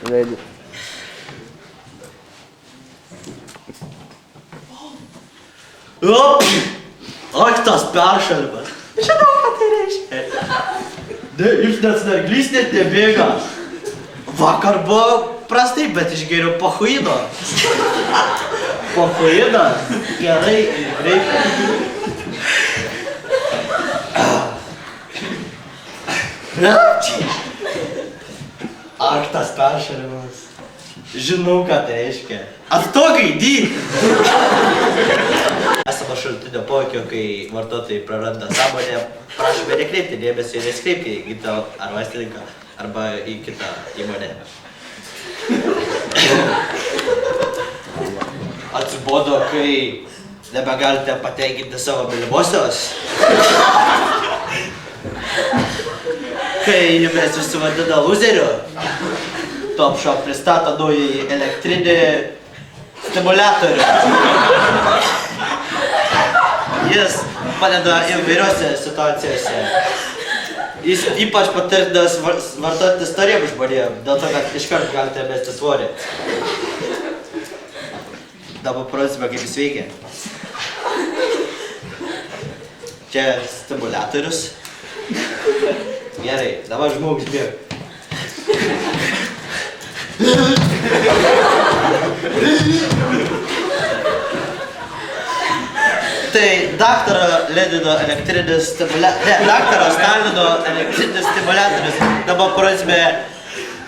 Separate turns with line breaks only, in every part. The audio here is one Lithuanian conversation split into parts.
Ready.
Op! Ak, tas peršalimas. Žinau, ką tai reiškia. Jūs neatsinarglys net nebėga. Vakar buvo prastai, bet išgėriau pachuino. Pachuino? Gerai, greitai. Ak, tas peršalimas. Žinau, ką tai reiškia. Atstogai, dyk! Esama šaltinio poveikio, kai vartotojai praranda sąmonę, prašome nekreipti dėmesio ir neskreipti į kitą ar vaistininką arba į kitą įmonę. Atsibodo, kai nebegalite patenkinti savo mylimosios. Kai jumis susivadina luzeriu, Top Shop pristato naująjį elektrinį stimuliatorių. Jis padeda įvairiose situacijose. Jis ypač patartinas vartoti storiems žmonėms, dėl to, kad iškart galite mesti svorį. Dabar parodysime, kaip jis veikia. Čia stimuliatorius. Gerai, dabar žmogus bėga. Tai daktaro Lenino elektrinis stimuliatorius, daktaro Stalino elektrinis stimuliatorius. Dabar parodysime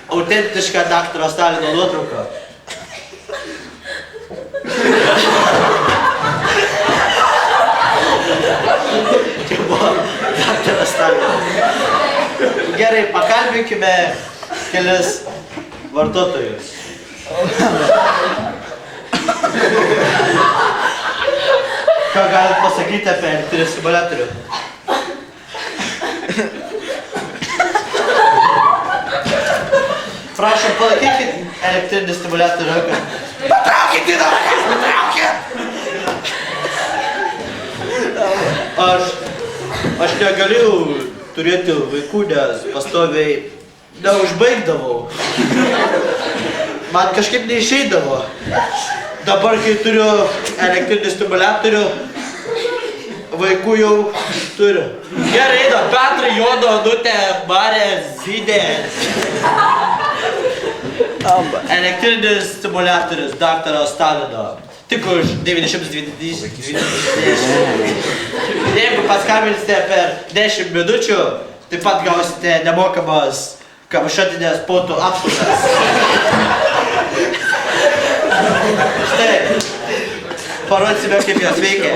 autentišką daktaro Stalino nuotrauką. Čia buvo daktaro Stalino. Gerai, pakalbinkime kelis vartotojus. Ką galit pasakyti apie elektrinį stimuliatorių? Prašom, palaikykit elektrinį stimuliatorių ranką. Patraukit į rankas, patraukit! Aš negaliu turėti vaikų, nes pastoviai neužbaigdavau. Man kažkaip neišeidavo. Dabar, kai turiu elektrinį stimuliatorių, vaikų jau turiu. Gerai, Petrai, Jono, Onutė, Marė, Zydė. Elektrinis stimuliatorius daktaro Stalino. Tik už 920. Jeigu paskambinsite per 10 minučių, taip pat gausite nemokamas kamšatinės potų apsaugas. Štai, parodysime, kaip jos veikia.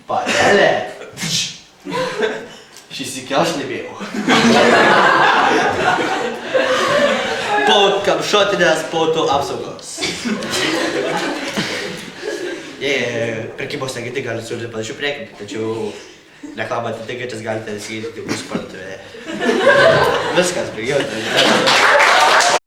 Panelė. Šis iki aš nebėjau. Kamšatinės potų apsaugos. Prekybos agentai gali siūlyti panašių prekių, tačiau reklamą atitinkančias galite įsigyti tik mūsų parduotuvėje. Viskas, baigiau.